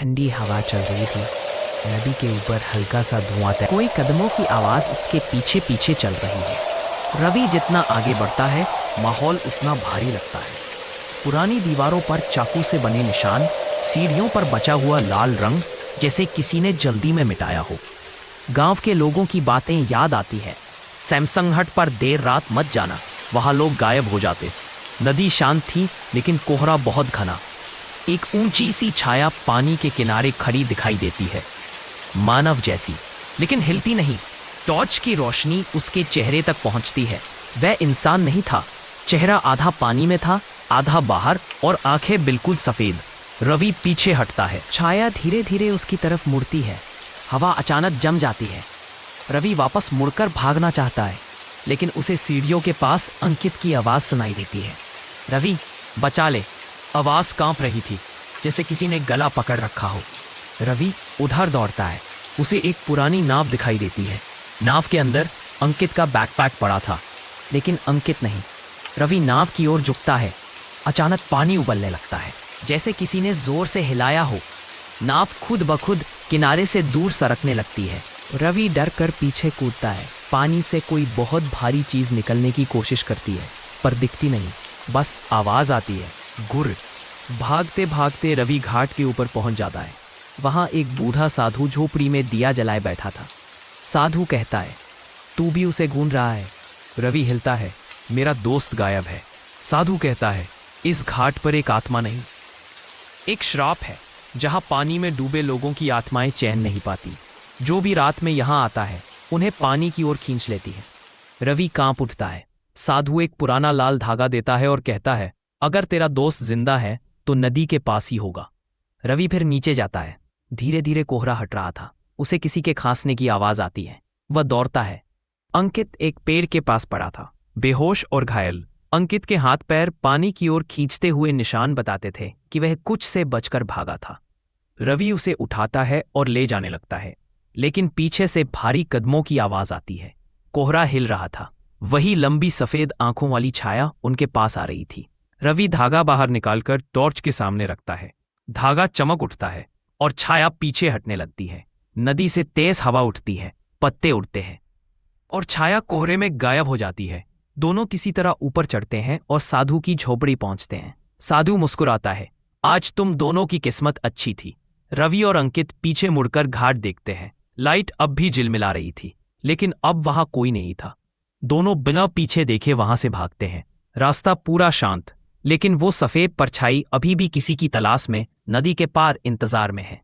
ठंडी हवा चल रही थी। नदी के ऊपर हल्का सा धुआं था। कोई कदमों की आवाज उसके पीछे पीछे चल रही है। रवि जितना आगे बढ़ता है माहौल उतना भारी लगता है। पुरानी दीवारों पर चाकू से बने निशान, सीढ़ियों पर बचा हुआ लाल रंग जैसे किसी ने जल्दी में मिटाया हो। गांव के लोगों की बातें याद आती है। सैमसंग हट पर देर रात मत जाना, वहां लोग गायब हो जाते। नदी शांत थी लेकिन कोहरा बहुत घना। एक ऊंची सी छाया पानी के किनारे खड़ी दिखाई देती है, मानव जैसी, लेकिन हिलती नहीं। टॉर्च की रोशनी उसके चेहरे तक पहुंचती है। वह इंसान नहीं था। चेहरा आधा पानी में था, आधा बाहर, और आंखें बिल्कुल सफेद। रवि पीछे हटता है। छाया धीरे धीरे उसकी तरफ मुड़ती है। हवा अचानक जम जाती है। रवि वापस मुड़कर भागना चाहता है, लेकिन उसे सीढ़ियों के पास अंकित की आवाज सुनाई देती है। रवि, बचा ले। आवाज कांप रही थी, जैसे किसी ने गला पकड़ रखा हो। रवि उधर दौड़ता है। उसे एक पुरानी नाव दिखाई देती है। नाव के अंदर अंकित का बैकपैक पड़ा था, लेकिन अंकित नहीं। रवि नाव की ओर झुकता है। अचानक पानी उबलने लगता है, जैसे किसी ने जोर से हिलाया हो। नाव खुद ब खुद किनारे से दूर सरकने लगती है। रवि डर कर पीछे कूदता है। पानी से कोई बहुत भारी चीज निकलने की कोशिश करती है, पर दिखती नहीं। बस आवाज आती है, गुर। भागते भागते रवि घाट के ऊपर पहुंच जाता है। वहां एक बूढ़ा साधु झोपड़ी में दिया जलाए बैठा था। साधु कहता है, तू भी उसे ढूंढ रहा है? रवि हिलता है, मेरा दोस्त गायब है। साधु कहता है, इस घाट पर एक आत्मा नहीं, एक श्राप है जहां पानी में डूबे लोगों की आत्माएं चैन नहीं पाती। जो भी रात में यहां आता है उन्हें पानी की ओर खींच लेती है। रवि कांप उठता है। साधु एक पुराना लाल धागा देता है और कहता है, अगर तेरा दोस्त जिंदा है तो नदी के पास ही होगा। रवि फिर नीचे जाता है। धीरे धीरे कोहरा हट रहा था। उसे किसी के खांसने की आवाज आती है। वह दौड़ता है। अंकित एक पेड़ के पास पड़ा था, बेहोश और घायल। अंकित के हाथ पैर पानी की ओर खींचते हुए निशान बताते थे कि वह कुछ से बचकर भागा था। रवि उसे उठाता है और ले जाने लगता है, लेकिन पीछे से भारी कदमों की आवाज आती है। कोहरा हिल रहा था। वही लंबी सफेद आंखों वाली छाया उनके पास आ रही थी। रवि धागा बाहर निकालकर टॉर्च के सामने रखता है। धागा चमक उठता है और छाया पीछे हटने लगती है। नदी से तेज हवा उठती है, पत्ते उड़ते हैं और छाया कोहरे में गायब हो जाती है। दोनों किसी तरह ऊपर चढ़ते हैं और साधु की झोपड़ी पहुंचते हैं। साधु मुस्कुराता है, आज तुम दोनों की किस्मत अच्छी थी। रवि और अंकित पीछे मुड़कर घाट देखते हैं। लाइट अब भी झिलमिला रही थी, लेकिन अब वहां कोई नहीं था। दोनों बिना पीछे देखे वहां से भागते हैं। रास्ता पूरा शांत, लेकिन वो सफेद परछाई अभी भी किसी की तलाश में नदी के पार इंतजार में है।